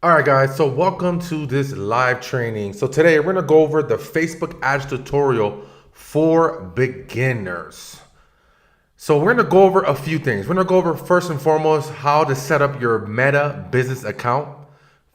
All right, guys, so welcome to this live training. So today we're gonna go over the Facebook ads tutorial for beginners. So we're gonna go over a few things. We're gonna go over first and foremost how to set up your Meta business account,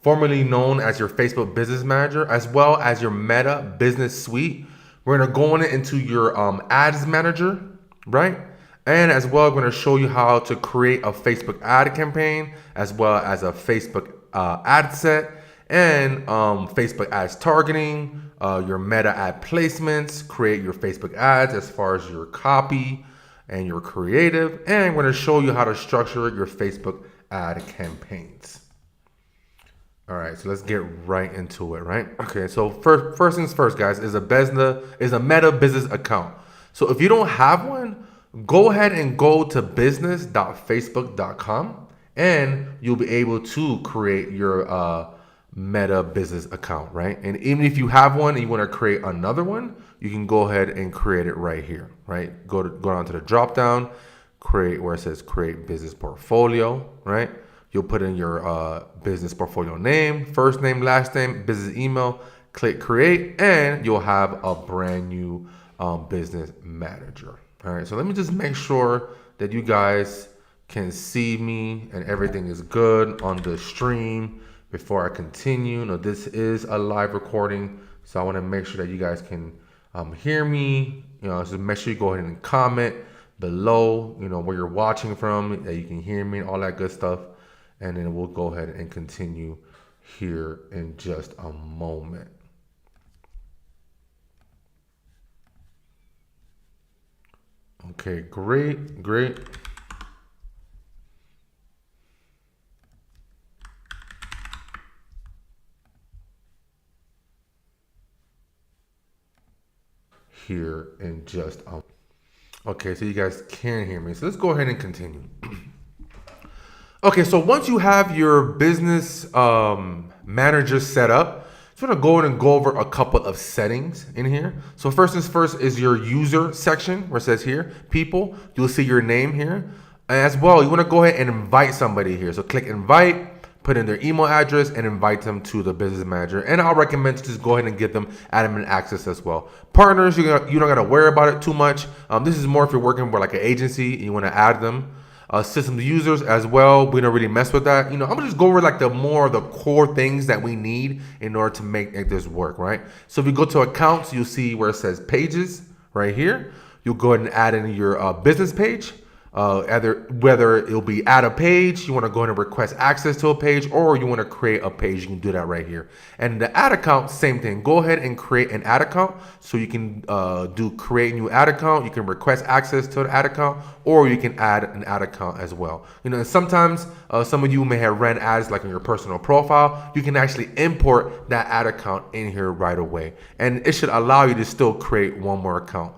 formerly known as your Facebook Business Manager, as well as your Meta Business Suite. We're gonna go into your Ads Manager, right? And as well, we're gonna show you how to create a Facebook ad campaign, as well as a Facebook ad set, and Facebook ads targeting, your Meta ad placements, create your Facebook ads as far as your copy and your creative, and we're gonna show you how to structure your Facebook ad campaigns. All right, so let's get right into it, right? Okay, so first things first, guys, is a Meta business account. So if you don't have one, go ahead and go to business.facebook.com and you'll be able to create your Meta business account, right? And even if you have one and you want to create another one, you can go ahead and create it right here, right? Go down to the drop down, create where it says create business portfolio, right? You'll put in your business portfolio name, first name, last name, business email, click create, and you'll have a brand new business manager. All right, so let me just make sure that you guys can see me and everything is good on the stream before I continue. Now, this is a live recording, so I want to make sure that you guys can hear me. So make sure you go ahead and comment below, where you're watching from, that you can hear me, all that good stuff. And then we'll go ahead and continue here in just a moment. Okay, great. Here in just okay, so you guys can hear me. So let's go ahead and continue. Okay, so once you have your business manager set up, I'm gonna go in and go over a couple of settings in here. So first things first is your user section where it says here, people. You'll see your name here. As well, you wanna go ahead and invite somebody here. So click invite, put in their email address and invite them to the business manager. And I'll recommend to just go ahead and give them admin access as well. Partners, you don't gotta worry about it too much. This is more if you're working with like an agency and you wanna add them. System users as well, we don't really mess with that. I'm gonna just go over like the core things that we need in order to make this work, right? So if you go to accounts, you'll see where it says pages right here. You'll go ahead and add in your business page. Whether it'll be add a page, you want to go ahead and request access to a page, or you want to create a page, you can do that right here. And the ad account, same thing. Go ahead and create an ad account. So you can do create a new ad account. You can request access to an ad account, or you can add an ad account as well. Sometimes some of you may have ran ads like on your personal profile. You can actually import that ad account in here right away, and it should allow you to still create one more account.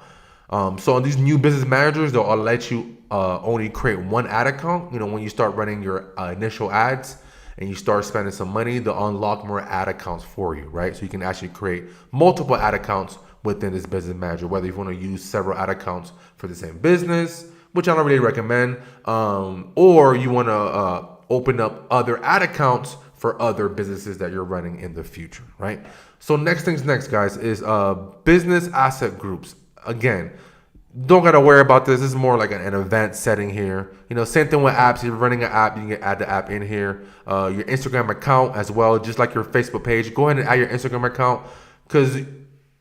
So on these new business managers, they'll let you only create one ad account. When you start running your initial ads and you start spending some money, they'll unlock more ad accounts for you, right? So you can actually create multiple ad accounts within this business manager, whether you want to use several ad accounts for the same business, which I don't really recommend, or you want to open up other ad accounts for other businesses that you're running in the future, right? So next things next, guys, is business asset groups. Again, don't gotta worry about this. This is more like an event setting here. Same thing with apps. If you're running an app, you can add the app in here. Your Instagram account as well, just like your Facebook page. Go ahead and add your Instagram account because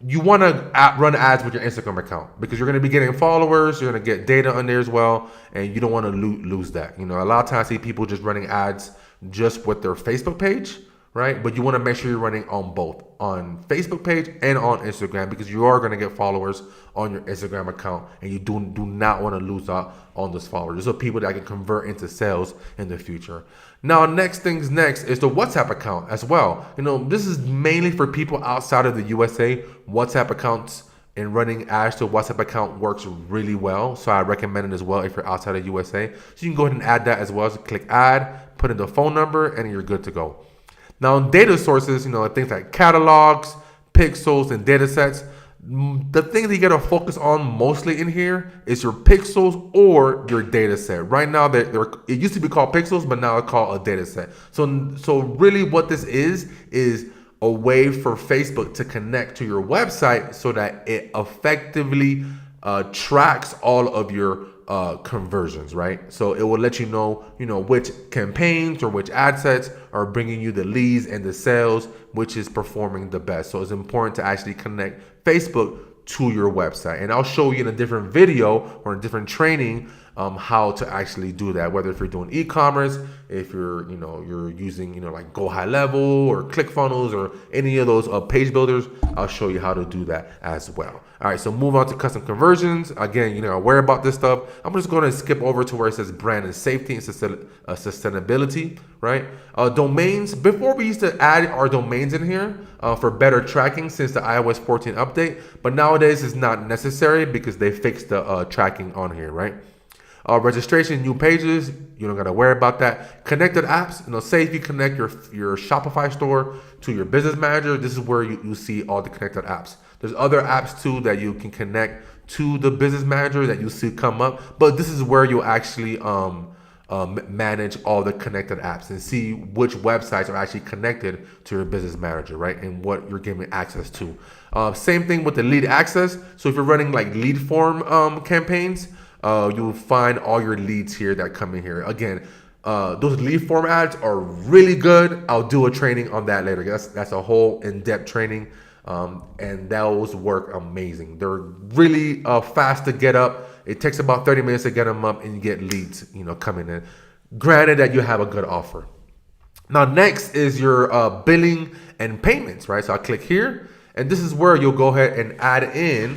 you want to run ads with your Instagram account because you're going to be getting followers. You're going to get data on there as well, and you don't want to lose that. A lot of times I see people just running ads just with their Facebook page, right? But you want to make sure you're running on both, on Facebook page and on Instagram, because you are going to get followers on your Instagram account, and you do not want to lose out on those followers. Those are people that can convert into sales in the future. Now, next is the WhatsApp account as well. This is mainly for people outside of the USA. WhatsApp accounts and running ads to a WhatsApp account works really well. So I recommend it as well if you're outside of USA. So you can go ahead and add that as well. So click add, put in the phone number, and you're good to go. Now, data sources, things like catalogs, pixels, and data sets, The thing that you gotta focus on mostly in here is your pixels or your data set. Right now, it used to be called pixels, but now it's called a data set. So really what this is a way for Facebook to connect to your website so that it effectively tracks all of your conversions, right? So it will let you know which campaigns or which ad sets are bringing you the leads and the sales, which is performing the best. So it's important to actually connect Facebook to your website, and I'll show you in a different video or a different training how to actually do that. Whether if you're doing e-commerce, if you're using like Go High Level or ClickFunnels or any of those page builders, I'll show you how to do that as well. All right, so move on to custom conversions. Again, aware about this stuff. I'm just going to skip over to where it says brand and safety and sustainability, right? Domains. Before, we used to add our domains in here for better tracking since the iOS 14 update, but nowadays it's not necessary because they fixed the tracking on here, right? Registration, new pages, you don't gotta worry about that. Connected apps, say if you connect your Shopify store to your business manager, this is where you see all the connected apps. There's other apps too that you can connect to the business manager that you see come up, but this is where you'll actually manage all the connected apps and see which websites are actually connected to your business manager, right? And what you're giving access to. Same thing with the lead access. So if you're running like lead form campaigns, you'll find all your leads here that come in here. Again, those lead form ads are really good. I'll do a training on that later. That's a whole in-depth training, and those work amazing. They're really fast to get up. It takes about 30 minutes to get them up, and you get leads, coming in. Granted that you have a good offer. Now, next is your billing and payments, right? So I'll click here, and this is where you'll go ahead and add in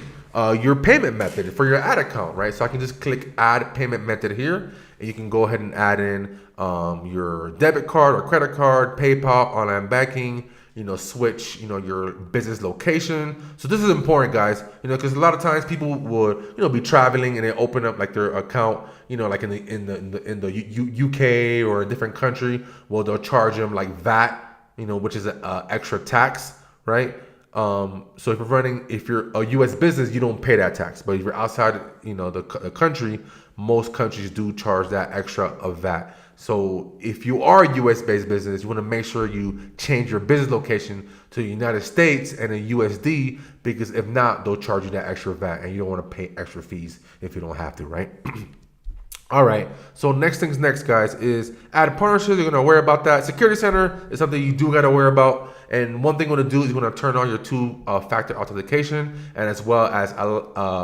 your payment method for your ad account, right? So I can just click add payment method here, and you can go ahead and add in your debit card or credit card, PayPal, online banking, switch, your business location. So this is important, guys, because a lot of times people would, be traveling and they open up like their account, like in the UK or a different country. Well, they'll charge them like VAT, which is an extra tax, right? So if you're a U.S. business, you don't pay that tax. But if you're outside, the country, most countries do charge that extra of VAT. So if you are a U.S. based business, you want to make sure you change your business location to the United States and a USD, because if not, they'll charge you that extra VAT, and you don't want to pay extra fees if you don't have to, right? All right, so next things next, guys, is add partnerships. You're gonna worry about that. Security Center is something you do gotta worry about. And one thing you're gonna do is you're gonna turn on your two-factor authentication, and as well as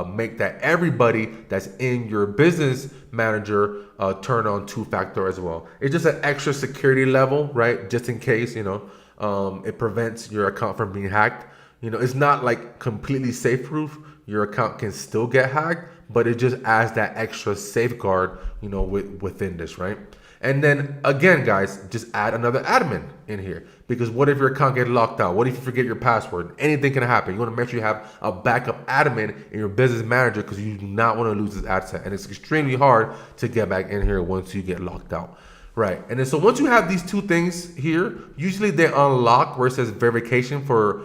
make that everybody that's in your business manager turn on two-factor as well. It's just an extra security level, right? Just in case, it prevents your account from being hacked. It's not like completely safe-proof. Your account can still get hacked, but it just adds that extra safeguard, within this, right? And then again, guys, just add another admin in here, because what if your account gets locked out? What if you forget your password? Anything can happen. You want to make sure you have a backup admin in your business manager, because you do not want to lose this ad set, and it's extremely hard to get back in here once you get locked out. Right, and then so once you have these two things here, usually they unlock where it says verification for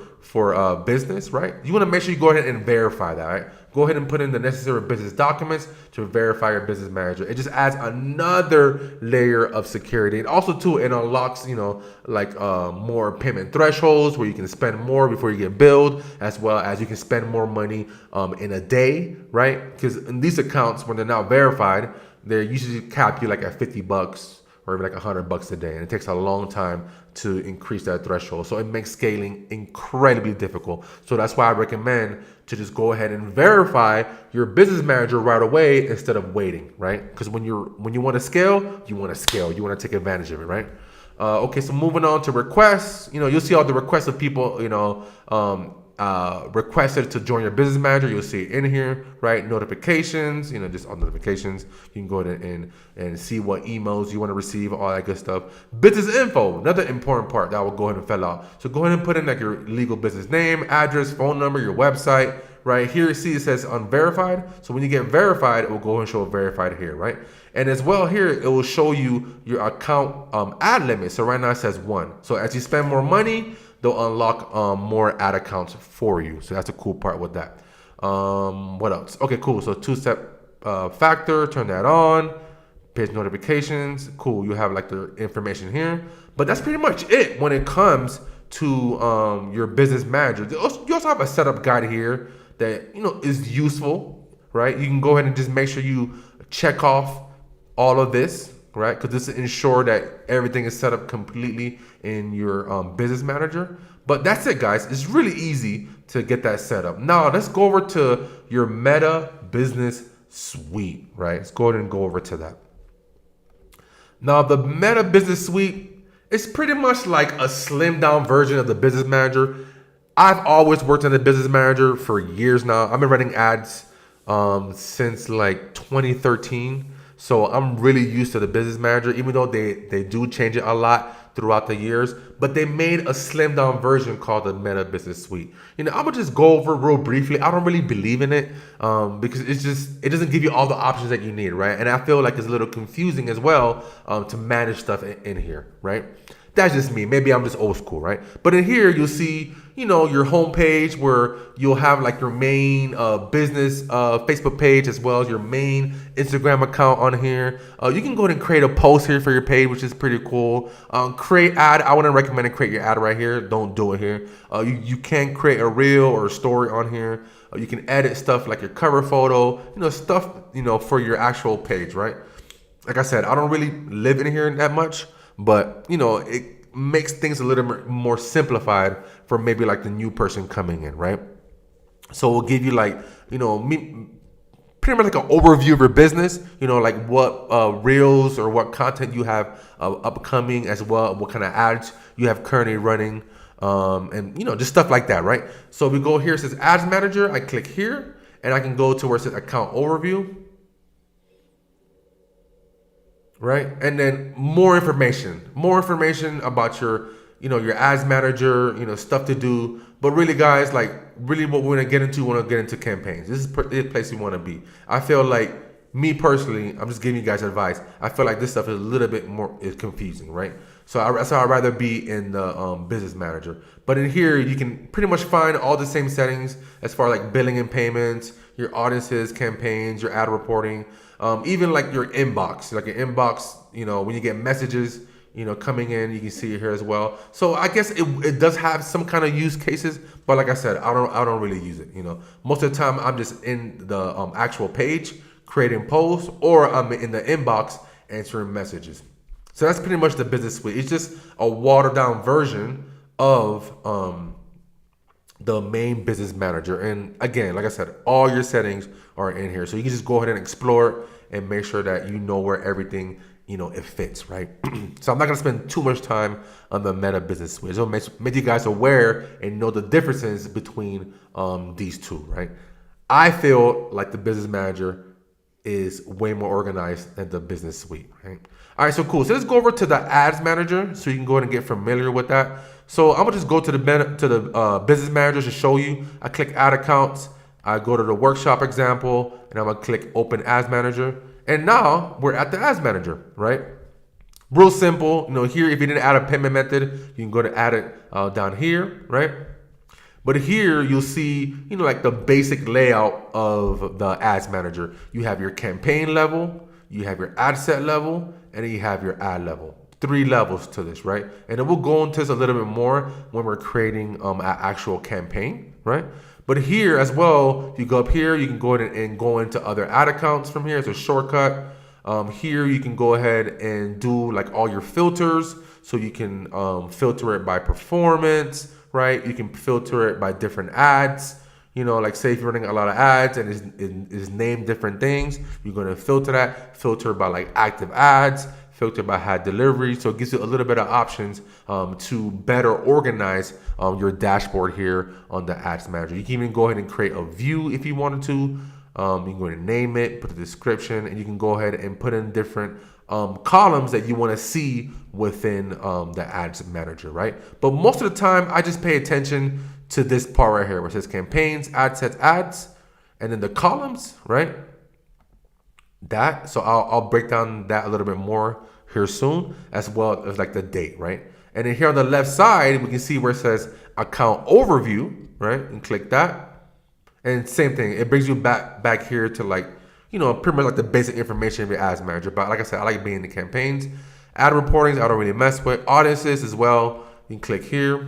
business, right? You want to make sure you go ahead and verify that, right? Go ahead and put in the necessary business documents to verify your business manager. It just adds another layer of security, and also too, it unlocks more payment thresholds where you can spend more before you get billed, as well as you can spend more money in a day, right? Because in these accounts, when they're not verified, they usually cap you like at $50 or even like $100 a day, and it takes a long time to increase that threshold. So it makes scaling incredibly difficult. So that's why I recommend to just go ahead and verify your business manager right away instead of waiting, right? Because when you want to scale, you want to take advantage of it, right? Okay, so moving on to requests, you'll see all the requests of people, requested to join your business manager. You'll see it in here, right? Notifications, just all notifications. You can go ahead and see what emails you want to receive, all that good stuff. Business info, another important part that I will go ahead and fill out. So go ahead and put in like your legal business name, address, phone number, your website. Right here, see it says unverified. So when you get verified, it will go ahead and show verified here, right? And as well here, it will show you your account ad limit. So right now it says 1. So as you spend more money, they'll unlock more ad accounts for you. So that's a cool part with that. What else? Okay, cool. So two-step factor, turn that on. Page notifications, cool. You have like the information here, but that's pretty much it when it comes to your business manager. You also have a setup guide here that is useful, right? You can go ahead and just make sure you check off all of this, right? Because this will ensure that everything is set up completely in your business manager. But that's it, guys. It's really easy to get that set up. Now let's go over to your Meta Business Suite, right? Let's go ahead and go over to that. Now, the Meta Business Suite is pretty much like a slimmed down version of the Business Manager. I've always worked in the Business Manager for years now. I've been running ads since like 2013. So I'm really used to the Business Manager, even though they do change it a lot throughout the years. But they made a slimmed down version called the Meta Business Suite. I'm gonna just go over real briefly. I don't really believe in it because it doesn't give you all the options that you need, right? And I feel like it's a little confusing as well to manage stuff in here, right? That's just me. Maybe I'm just old school, right? But in here, you'll see, your homepage where you'll have like your main business Facebook page as well as your main Instagram account on here. You can go ahead and create a post here for your page, which is pretty cool. Create ad. I wouldn't recommend to create your ad right here. Don't do it here. You can create a reel or a story on here. You can edit stuff like your cover photo, stuff, for your actual page, right? Like I said, I don't really live in here that much. But, it makes things a little bit more simplified for maybe like the new person coming in, right? So we'll give you like, pretty much like an overview of your business, like what reels or what content you have upcoming as well, what kind of ads you have currently running, and, just stuff like that, right? So we go here, it says Ads Manager. I click here and I can go to where it says Account Overview. Right, and then more information about your, your ads manager, stuff to do. But really, guys, like really, what we want to get into campaigns. This is the place you want to be. I feel like me personally, I'm just giving you guys advice. I feel like this stuff is a little bit more confusing, right? So I'd rather be in the business manager. But in here, you can pretty much find all the same settings as far like billing and payments, your audiences, campaigns, your ad reporting. Even like your inbox, when you get messages, coming in, you can see it here as well. So I guess it does have some kind of use cases, but like I said, I don't really use it. Most of the time I'm just in the actual page creating posts, or I'm in the inbox answering messages. So that's pretty much the Business Suite. It's just a watered down version of the main Business Manager. And again, like I said, all your settings are in here. So you can just go ahead and explore it and make sure that you know where everything, it fits, right? So I'm not going to spend too much time on the Meta Business Suite. So make you guys aware and know the differences between these two, right? I feel like the Business Manager is way more organized than the Business Suite, right? All right, so cool. So let's go over to the Ads Manager so you can go ahead and get familiar with that. So I'm gonna just go to the Business Manager to show you. I click Add Accounts. I go to the workshop example, and I'm gonna click Open Ads Manager. And now we're at the Ads Manager, right? Real simple. Here, if you didn't add a payment method, you can go to add it down here, right? But here you'll see, like the basic layout of the Ads Manager. You have your campaign level, you have your ad set level, and then you have your ad level. 3 levels to this, right? And then we'll go into this a little bit more when we're creating an actual campaign, right? But here as well, you go up here, you can go ahead and go into other ad accounts from here. It's a shortcut. Here you can go ahead and do like all your filters. So you can filter it by performance, right? You can filter it by different ads. Like say if you're running a lot of ads and it's named different things, you're going to filter by like active ads, filter by high delivery. So it gives you a little bit of options to better organize your dashboard here on the Ads Manager. You can even go ahead and create a view if you wanted to. You can go ahead and name it, put a description, and you can go ahead and put in different columns that you want to see within the Ads Manager, right? But most of the time, I just pay attention to this part right here where it says campaigns, ad sets, ads, and then the columns, right? So I'll break down that a little bit more here soon, as well as like the date, right? And then here on the left side, we can see where it says account overview, right? And click that. And same thing, it brings you back here to like, pretty much like the basic information of your ads manager. But like I said, I like being in the campaigns. Ad reportings, I don't really mess with. Audiences as well, you can click here.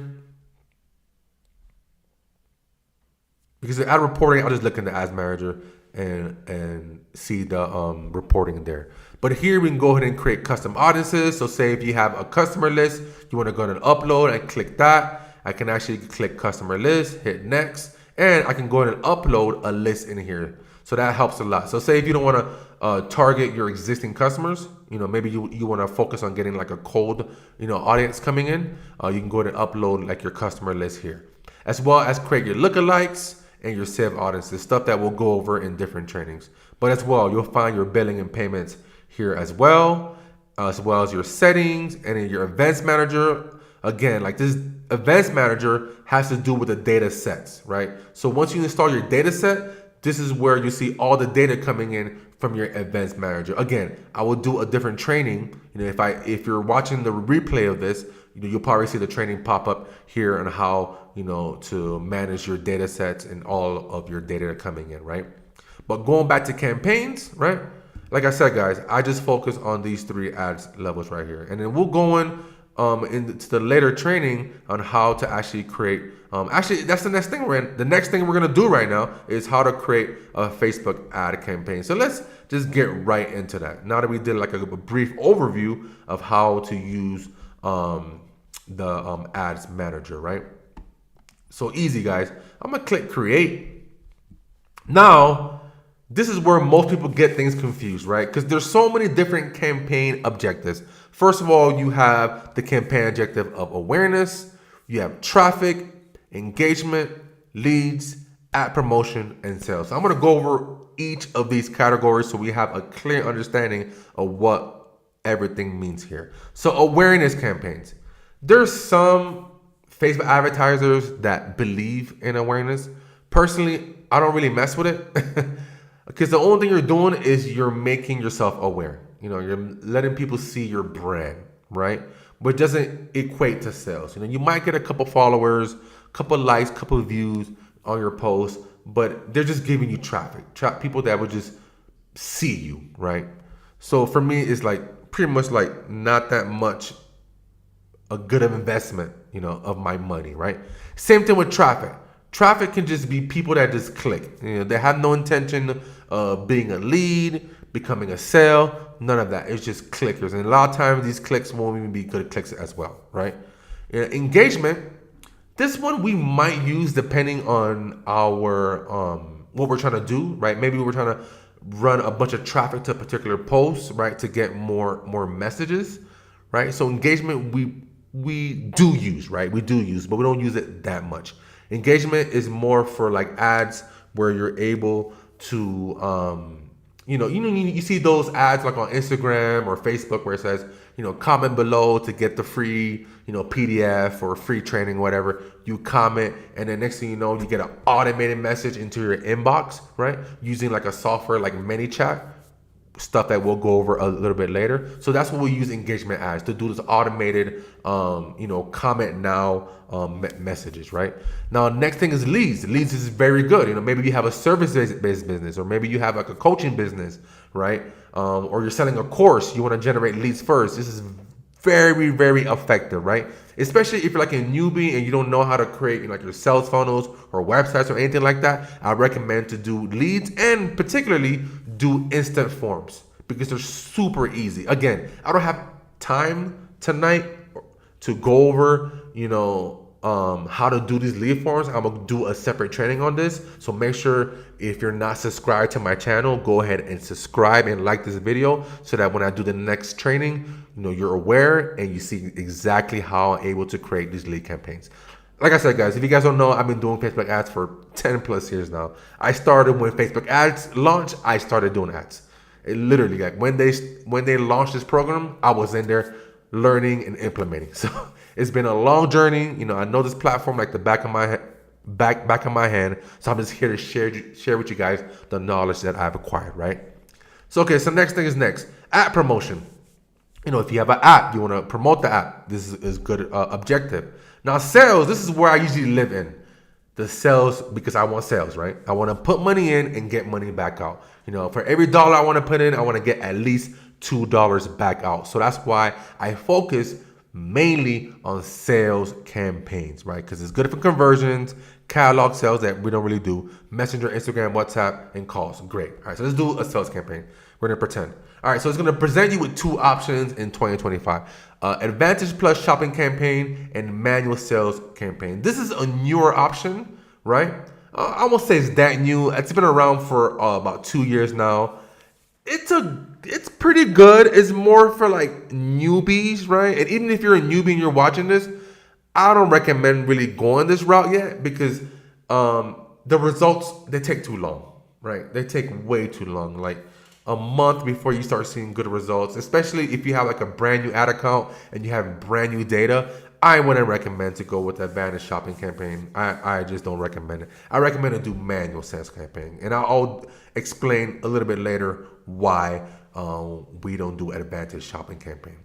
Because the ad reporting, I'll just look in the ads manager and see the reporting there. But here we can go ahead and create custom audiences. So say if you have a customer list, you want to go ahead and upload and click that. I can actually click customer list, hit next, and I can go ahead and upload a list in here. So that helps a lot. So say if you don't want to target your existing customers, maybe you want to focus on getting like a cold, audience coming in, you can go ahead and upload like your customer list here. As well as create your lookalikes and your saved audiences, stuff that we'll go over in different trainings. But as well, you'll find your billing and payments here as well as your settings and in your events manager. Again, like this events manager has to do with the data sets, right? So once you install your data set, this is where you see all the data coming in from your events manager. Again, I will do a different training. If you're watching the replay of this, you'll probably see the training pop up here on how, to manage your data sets and all of your data coming in, right? But going back to campaigns, right? Like I said, guys, I just focus on these 3 ads levels right here. And then we'll go into the later training on how to actually create, actually that's the next thing the next thing we're going to do right now is how to create a Facebook ad campaign. So let's just get right into that. Now that we did like a brief overview of how to use the ads manager, right? So easy, guys. I'm gonna click create. Now, this is where most people get things confused, right? Because there's so many different campaign objectives. First of all, you have the campaign objective of awareness, you have traffic, engagement, leads, ad promotion, and sales. So I'm gonna go over each of these categories so we have a clear understanding of what everything means here. So awareness campaigns. There's some Facebook advertisers that believe in awareness. Personally, I don't really mess with it because the only thing you're doing is you're making yourself aware. You're letting people see your brand, right? But it doesn't equate to sales. You might get a couple followers, couple likes, couple views on your post, but they're just giving you traffic, people that would just see you, right? So for me, it's like pretty much like not that much a good investment, of my money, right? Same thing with traffic. Traffic can just be people that just click. They have no intention of being a lead, becoming a sale, none of that. It's just clickers. And a lot of times these clicks won't even be good clicks as well, right? Engagement, this one we might use depending on our what we're trying to do, right? Maybe we're trying to run a bunch of traffic to a particular post, right? To get more messages, right? So engagement we do use, right? We do use, but we don't use it that much. Engagement is more for like ads where you're able to, you see those ads like on Instagram or Facebook where it says, comment below to get the free, PDF or free training, whatever. You comment, and then next thing you know, you get an automated message into your inbox, right? Using like a software like ManyChat. Stuff that we'll go over a little bit later. So that's what we use engagement ads to do this automated, comment now messages, right? Now, next thing is leads. Leads is very good. Maybe you have a service-based business, or maybe you have like a coaching business, right? Or you're selling a course. You want to generate leads first. This is very, very effective, right? Especially if you're like a newbie and you don't know how to create like your sales funnels or websites or anything like that. I recommend to do leads and particularly do instant forms because they're super easy. Again, I don't have time tonight to go over, how to do these lead forms. I'm gonna do a separate training on this. So make sure if you're not subscribed to my channel, go ahead and subscribe and like this video so that when I do the next training, you're aware and you see exactly how I'm able to create these lead campaigns. Like I said, guys, if you guys don't know, I've been doing Facebook ads for 10 plus years now. I started when Facebook ads launched, I started doing ads. It literally, like when they launched this program, I was in there learning and implementing. So it's been a long journey. I know this platform like the back of my hand. So I'm just here to share with you guys the knowledge that I've acquired, right? So, okay, so next thing is ad promotion. If you have an app, you want to promote the app. This is good objective. Now sales, this is where I usually live in. The sales, because I want sales, right? I want to put money in and get money back out. For every dollar I want to put in, I want to get at least $2 back out. So that's why I focus mainly on sales campaigns, right? Because it's good for conversions, catalog sales that we don't really do, Messenger, Instagram, WhatsApp, and calls. Great. All right, so let's do a sales campaign. We're going to pretend. All right, so it's going to present you with two options in 2025. Advantage Plus shopping campaign and manual sales campaign. This is a newer option, right? I won't say it's that new. It's been around for about 2 years now. It's pretty good. It's more for like newbies, right? And even if you're a newbie and you're watching this, I don't recommend really going this route yet because the results, they take too long, right? They take way too long. Like a month before you start seeing good results, especially if you have like a brand new ad account and you have brand new data. I wouldn't recommend to go with the Advantage shopping campaign. I just don't recommend it. I recommend to do manual sales campaign. And I'll explain a little bit later why we don't do Advantage shopping campaign,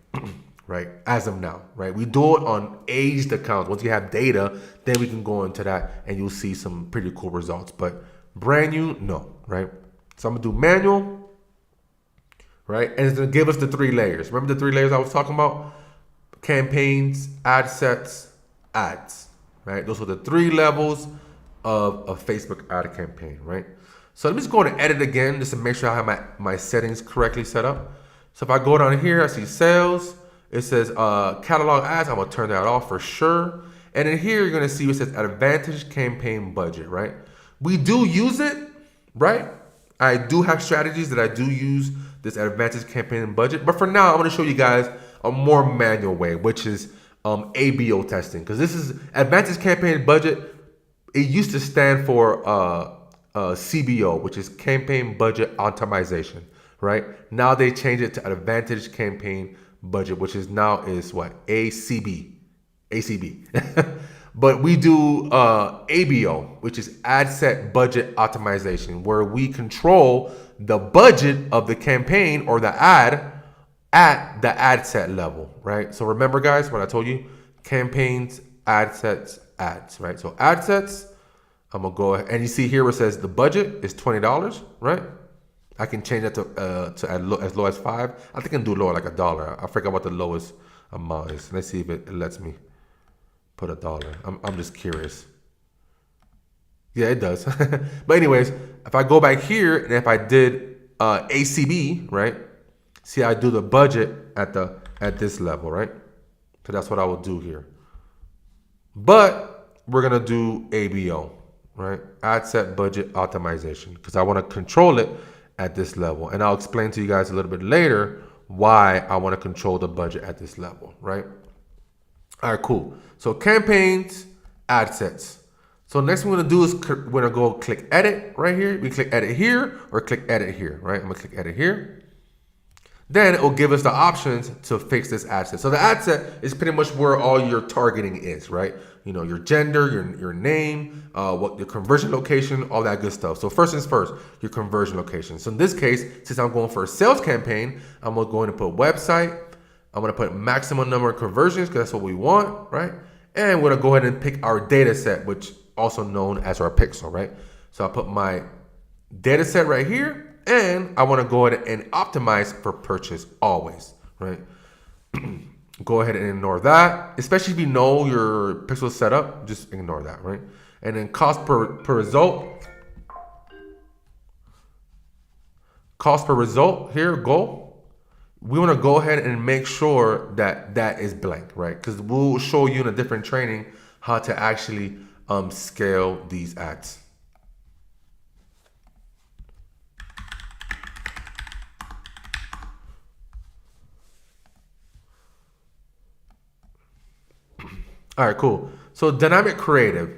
right? As of now, right? We do it on aged accounts. Once you have data, then we can go into that and you'll see some pretty cool results. But brand new, no, right? So I'm gonna do manual, right? And it's gonna give us the 3 layers. Remember the 3 layers I was talking about? Campaigns, ad sets, ads, right? Those are the 3 levels of a Facebook ad campaign, right? So let me just go and edit again just to make sure I have my settings correctly set up. So if I go down here, I see sales. It says catalog ads. I'm gonna turn that off for sure. And in here, you're gonna see it says Advantage campaign budget, right? We do use it, right? I do have strategies that I do use this Advantage campaign budget. But for now, I'm gonna show you guys a more manual way, which is ABO testing. Because this is Advantage campaign budget. It used to stand for CBO, which is campaign budget optimization, right? Now they changed it to Advantage campaign budget, which is now is what? ACB. But we do ABO, which is ad set budget optimization, where we control the budget of the campaign or the ad at the ad set level, right? So remember, guys, what I told you: campaigns, ad sets, ads, right? So ad sets, I'm gonna go ahead, and you see here where it says the budget is $20, right? I can change that to as low as 5. I think I can do lower, like $1. I forgot what the lowest amount is. Let's see if it lets me put $1. I'm just curious. Yeah, it does. But anyways, if I go back here and if I did ACB, right? See, I do the budget at this level, right? So that's what I will do here. But we're gonna do ABO, right? Ad set budget optimization, because I want to control it at this level. And I'll explain to you guys a little bit later why I want to control the budget at this level, right? All right, cool. So campaigns, ad sets. So next thing we're gonna do is we're gonna go click edit right here. We click edit here or click edit here, right? I'm gonna click edit here. Then it will give us the options to fix this ad set. So the ad set is pretty much where all your targeting is, right? Your gender, your name, what your conversion location, all that good stuff. So first things first, your conversion location. So in this case, since I'm going for a sales campaign, I'm going to put website. I'm going to put maximum number of conversions because that's what we want, right? And we're going to go ahead and pick our data set, which also known as our pixel, right? So I put my data set right here. And I want to go ahead and optimize for purchase always, right? Go ahead and ignore that. Especially if you know your pixel setup, just ignore that, right? And then cost per result. Cost per result here, goal. We want to go ahead and make sure that that is blank, right? Because we'll show you in a different training how to actually scale these ads. All right, cool. So dynamic creative,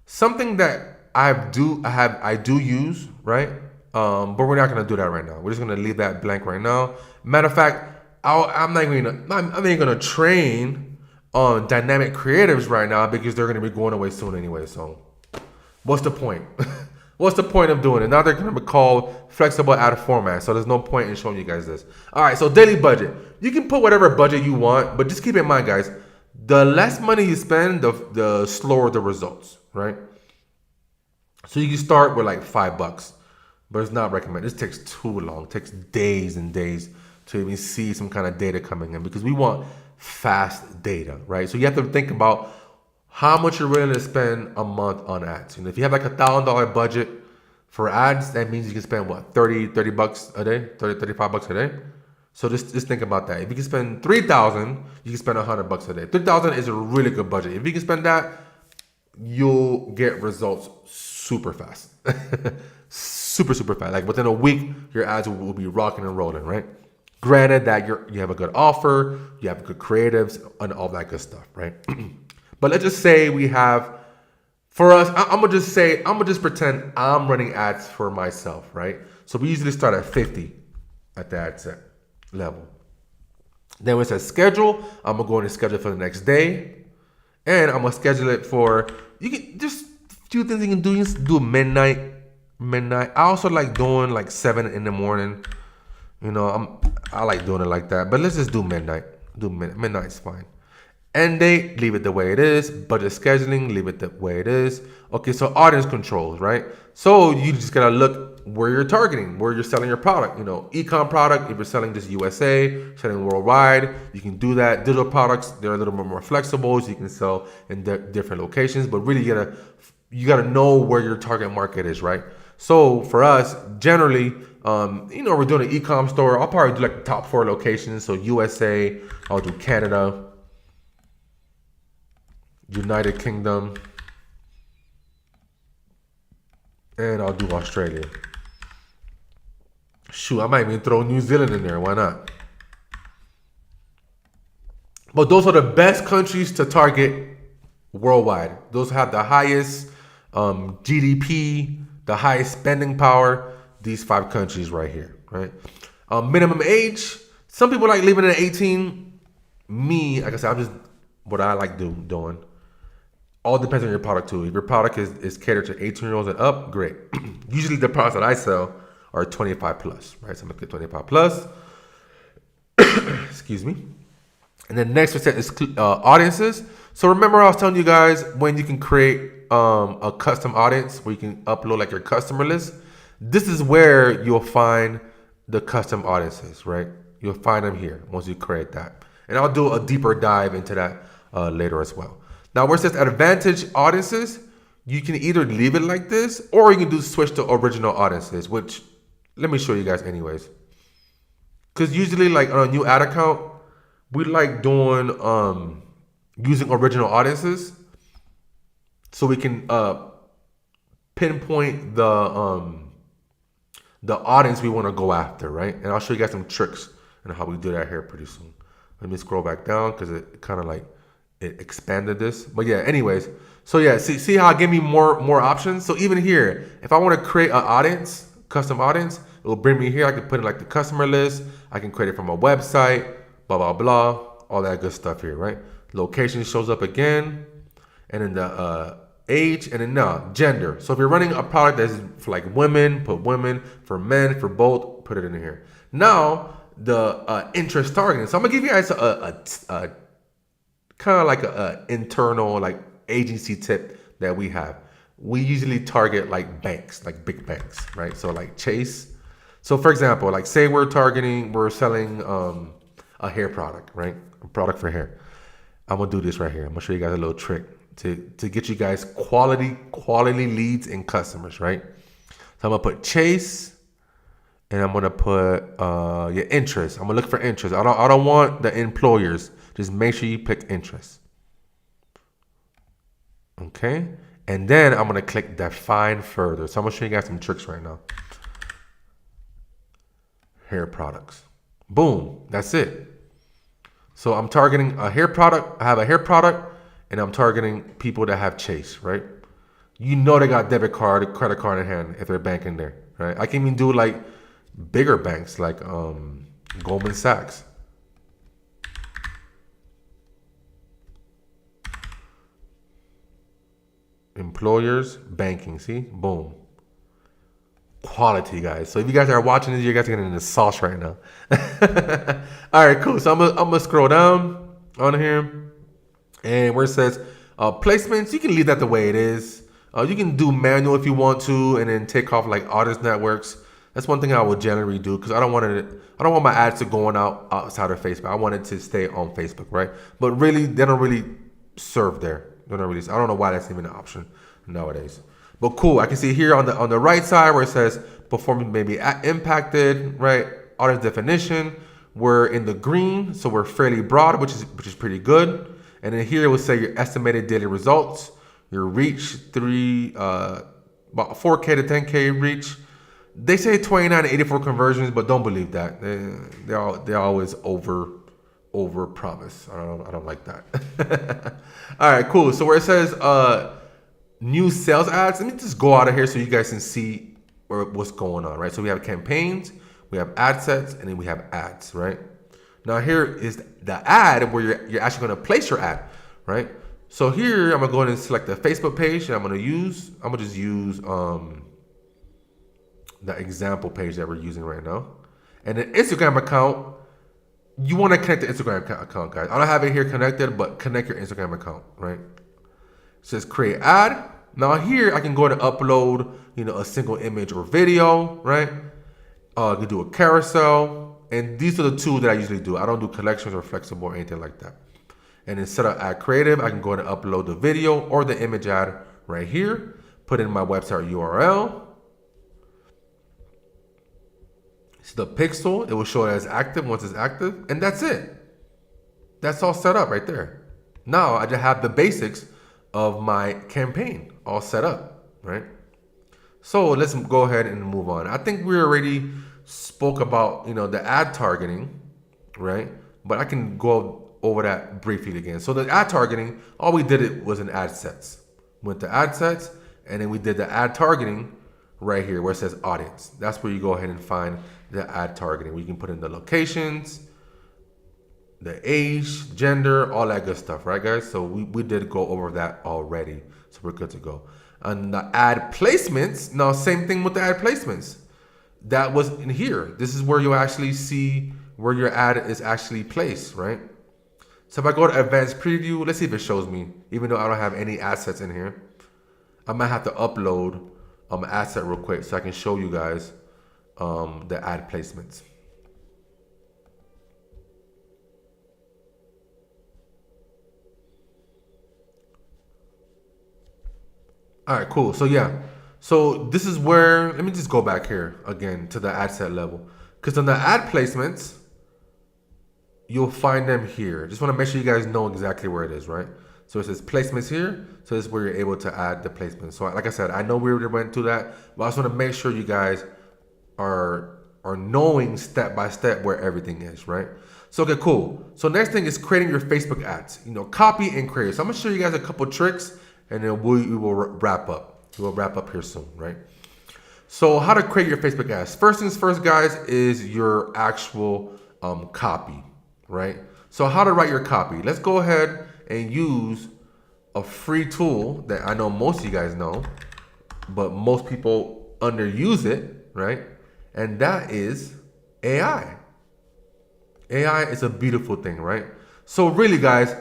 something that I do use, right? But we're not gonna do that right now. We're just gonna leave that blank right now. Matter of fact, I'm not even gonna train on dynamic creatives right now because they're gonna be going away soon anyway. So, what's the point? What's the point of doing it? Now they're going to be called flexible ad format, so there's no point in showing you guys this. All right, so daily budget. You can put whatever budget you want, but just keep in mind, guys, the less money you spend, the slower the results, right? So you can start with like $5, but it's not recommended. This takes too long. It takes days and days to even see some kind of data coming in because we want fast data, right? So you have to think about how much you're willing to spend a month on ads. And if you have like $1,000 budget for ads, that means you can spend what, 30 bucks a day, 35 bucks a day. So just think about that. If you can spend 3,000, you can spend 100 bucks a day. 3,000 is a really good budget. If you can spend that, you'll get results super fast. super fast. Like within a week, your ads will be rocking and rolling, right? Granted that you have a good offer, you have good creatives, and all that good stuff, right? But let's just say we have, for us, I'm gonna just pretend I'm running ads for myself, right? So we usually start at 50 at the ad set level. Then when it says schedule, I'm gonna go into schedule for the next day, and I'm gonna schedule it for, you can just a few things you can do. You can do midnight. I also like doing like 7 in the morning. You know, I like doing it like that. But let's just do midnight. Midnight's fine. End date, leave it the way it is. Budget scheduling, leave it the way it is. Okay, so audience controls, right? So you just gotta look where you're targeting, where you're selling your product. You know, e-com product, if you're selling just USA, selling worldwide, you can do that. Digital products, they're a little bit more flexible, so you can sell in different locations. But really, you gotta know where your target market is, right? So for us, generally, we're doing an e-com store. I'll probably do like the top 4 locations. So USA, I'll do Canada, United Kingdom, and I'll do Australia. Shoot, I might even throw New Zealand in there. Why not? But those are the best countries to target worldwide. Those have the highest GDP, the highest spending power. These 5 countries right here, right? Minimum age. Some people like leaving it at 18. Me, like I said, I'm just what I like doing. All depends on your product too. If your product is catered to 18-year-olds and up, great. Usually the products that I sell are 25 plus, right? So I'm gonna get 25 plus. Excuse me. And then next we said is audiences. So remember I was telling you guys when you can create a custom audience where you can upload like your customer list. This is where you'll find the custom audiences, right? You'll find them here once you create that. And I'll do a deeper dive into that later as well. Now where it says advantage audiences, you can either leave it like this or you can do switch to original audiences, which let me show you guys anyways. Because usually like on a new ad account, we like doing using original audiences so we can pinpoint the audience we want to go after, right? And I'll show you guys some tricks and how we do that here pretty soon. Let me scroll back down because it kind of like it expanded this. But yeah, anyways. So yeah, see how it gave me more options? So even here, if I want to create an audience, custom audience, it will bring me here. I can put in like the customer list. I can create it from a website, blah, blah, blah, all that good stuff here, right? Location shows up again. And then the age, and then now gender. So if you're running a product that's for like women, put women, for men, for both, put it in here. Now the interest targeting. So I'm gonna give you guys a kind of like a internal like agency tip that we have. We usually target like banks, like big banks, right? So like Chase. So for example, like say we're selling a hair product, right? A product for hair. I'm gonna do this right here. I'm gonna show you guys a little trick to get you guys quality leads and customers, right? So I'm gonna put Chase, and I'm gonna put your interest. I'm gonna look for interest. I don't want the employers. Just make sure you pick interest. Okay, and then I'm gonna click define further. So I'm gonna show you guys some tricks right now. Hair products. Boom. That's it. So I'm targeting a hair product. I have a hair product. And I'm targeting people that have Chase, right? You know they got debit card, credit card in hand if they're banking there, right? I can even do like bigger banks like Goldman Sachs. Employers, banking, see? Boom. quality, guys. So if you guys are watching this, you guys are getting the sauce right now. All right, cool. So I'm gonna scroll down on here, and where it says placements, you can leave that the way it is. You can do manual if you want to, and then take off like audience networks. That's one thing I would generally do because I don't want my ads to going out outside of Facebook. I want it to stay on Facebook, right? But really, they don't really serve there. They don't really. I don't know why that's even an option nowadays. But cool, I can see here on the right side where it says performance may be impacted, right? Audience definition, we're in the green, so we're fairly broad, which is pretty good. And then here it will say your estimated daily results, your reach about 4K to 10K reach. They say 29 to 84 conversions, but don't believe that. They always over promise. I don't like that. All right, cool. So where it says new sales ads, let me just go out of here so you guys can see what's going on, right? So we have campaigns, we have ad sets, and then we have ads, right? Now here is the ad where you're actually going to place your ad, right? So here I'm gonna go ahead and select the Facebook page, and I'm gonna just use the example page that we're using right now, and an Instagram account. You want to connect the Instagram account, guys. I don't have it here connected, but connect your Instagram account, right? It says create ad. Now here I can go ahead and upload, a single image or video, right? I can do a carousel, and these are the two that I usually do. I don't do collections or flexible or anything like that. And instead of ad creative, I can go ahead and upload the video or the image ad right here. Put in my website URL. It's the pixel. It will show it as active once it's active, and that's it. That's all set up right there. Now I just have the basics of my campaign all set up, right? So let's go ahead and move on. I think we already spoke about, the ad targeting, right? But I can go over that briefly again. So the ad targeting, all we did was in ad sets. Went to ad sets, and then we did the ad targeting right here where it says audience. That's where you go ahead and find the ad targeting, where you can put in the locations, the age, gender, all that good stuff, right, guys? So we did go over that already, so we're good to go. And the ad placements, now same thing with the ad placements. That was in here. This is where you'll actually see where your ad is actually placed, right? So if I go to advanced preview, let's see if it shows me, even though I don't have any assets in here. I might have to upload an asset real quick so I can show you guys the ad placements. All right, cool. So yeah, so this is where, let me just go back here again to the ad set level. Because on the ad placements, you'll find them here. Just want to make sure you guys know exactly where it is, right? So it says placements here. So this is where you're able to add the placements. So like I said, I know we already went through that, but I just want to make sure you guys are knowing step by step where everything is, right? So okay, cool. So next thing is creating your Facebook ads. Copy and create. So I'm gonna show you guys a couple tricks, and then we will wrap up. We will wrap up here soon, right? So how to create your Facebook ads. First things first, guys, is your actual copy, right? So how to write your copy. Let's go ahead and use a free tool that I know most of you guys know, but most people underuse it, right? And that is AI. AI is a beautiful thing, right? So really, guys,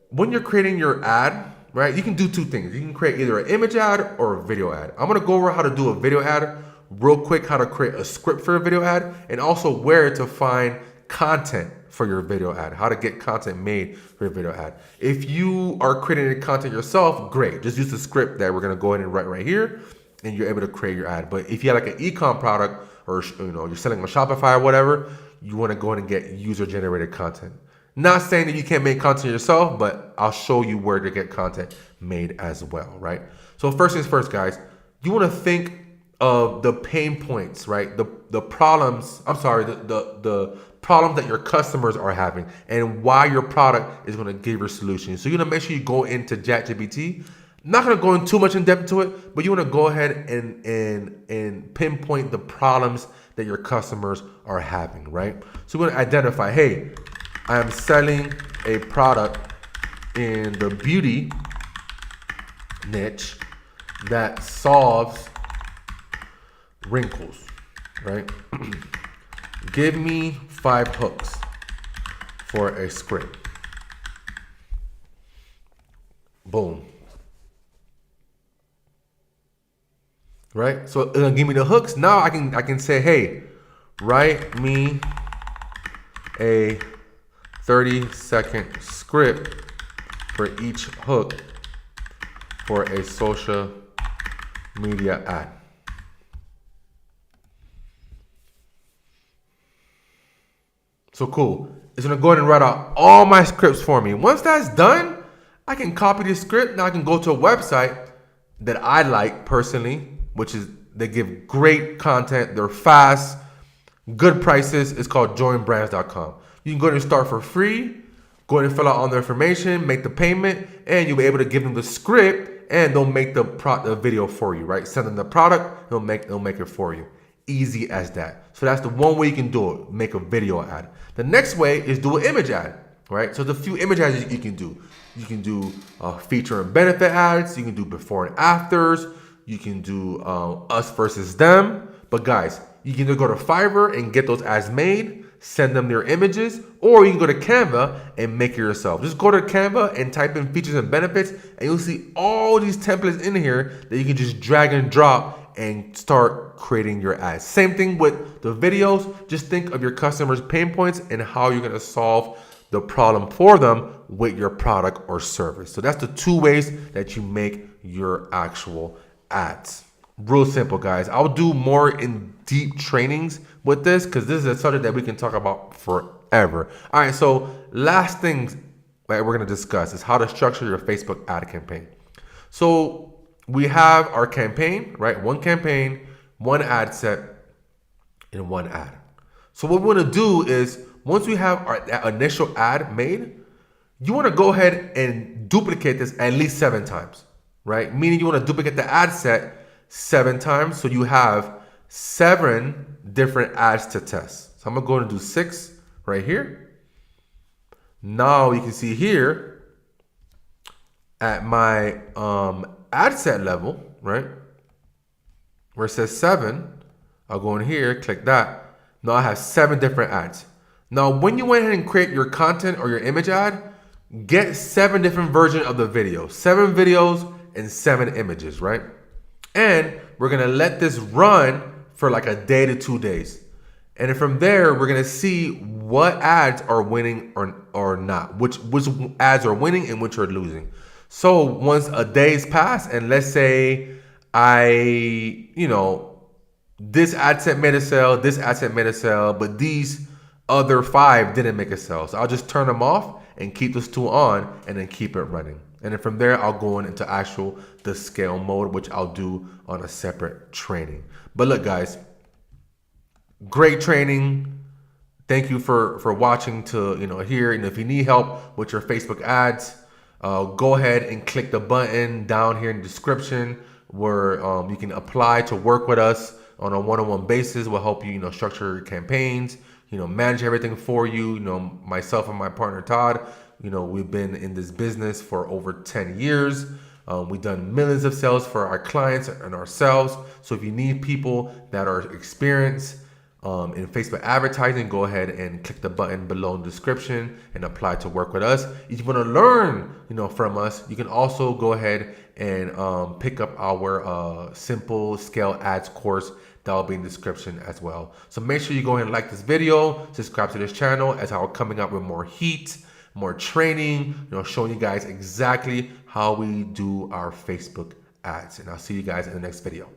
when you're creating your ad, right, you can do two things. You can create either an image ad or a video ad. I'm gonna go over how to do a video ad real quick, how to create a script for a video ad, and also where to find content for your video ad, how to get content made for your video ad. If you are creating the content yourself, great. Just use the script that we're gonna go ahead and write right here, and you're able to create your ad. But if you have like an e-com product, or you're selling on Shopify or whatever, you want to go ahead and get user-generated content. Not saying that you can't make content yourself, but I'll show you where to get content made as well, right? So first things first, guys, you want to think of the pain points, right? The problems, the problems that your customers are having and why your product is going to give your solution. So you want to make sure you go into ChatGPT. Not going to go in too much in depth to it, but you want to go ahead and pinpoint the problems that your customers are having, right? So we're going to identify, hey, I am selling a product in the beauty niche that solves wrinkles, right? Give me 5 hooks for a script. Boom. Right? So it'll give me the hooks. Now I can say, hey, write me a 30-second script for each hook for a social media ad. So cool. It's gonna go ahead and write out all my scripts for me. Once that's done, I can copy the script. Now I can go to a website that I like personally, which is they give great content. They're fast, good prices. It's called joinbrands.com. You can go ahead and start for free. Go ahead and fill out all the information, make the payment, and you'll be able to give them the script, and they'll make the video for you, right? Send them the product, they'll make it for you. Easy as that. So that's the one way you can do it, make a video ad. The next way is do an image ad, right? So there's a few image ads you can do. You can do feature and benefit ads. You can do before and afters. You can do us versus them. But guys, you can either go to Fiverr and get those ads made, send them their images, or you can go to Canva and make it yourself. Just go to Canva and type in features and benefits, and you'll see all these templates in here that you can just drag and drop and start creating your ads. Same thing with the videos. Just think of your customers' pain points and how you're gonna solve the problem for them with your product or service. So that's the 2 ways that you make your actual ads. Real simple, guys. I'll do more in deep trainings with this because this is a subject that we can talk about forever. All right, so last things that we're going to discuss is how to structure your Facebook ad campaign. So we have our campaign, right? One campaign, one ad set, and one ad. So what we want to do is once we have our initial ad made, you want to go ahead and duplicate this at least 7 times, right? Meaning you want to duplicate the ad set 7 times, so you have 7 different ads to test. So I'm gonna go and do 6 right here. Now you can see here at my ad set level, right, where it says 7, I'll go in here, click that. Now I have 7 different ads. Now when you went ahead and create your content or your image ad, get 7 different versions of the video, 7 videos and 7 images, right? And we're gonna let this run for like a day to 2 days. And then from there, we're gonna see what ads are winning or not, which ads are winning and which are losing. So once a day's passed, and let's say this ad set made a sale, this ad set made a sale, but these other 5 didn't make a sale. So I'll just turn them off and keep this 2 on and then keep it running. And then from there, I'll go into the scale mode, which I'll do on a separate training. But look, guys, great training. Thank you for watching to here. And if you need help with your Facebook ads, go ahead and click the button down here in the description where you can apply to work with us on a one-on-one basis. We'll help you, structure your campaigns, manage everything for you. Myself and my partner Todd, we've been in this business for over 10 years. We've done millions of sales for our clients and ourselves. So if you need people that are experienced in Facebook advertising, go ahead and click the button below in the description and apply to work with us. If you want to learn, from us, you can also go ahead and pick up our simple scale ads course. That will be in the description as well. So make sure you go ahead and like this video, subscribe to this channel as I'm coming up with more heat, more training, showing you guys exactly how we do our Facebook ads. And I'll see you guys in the next video.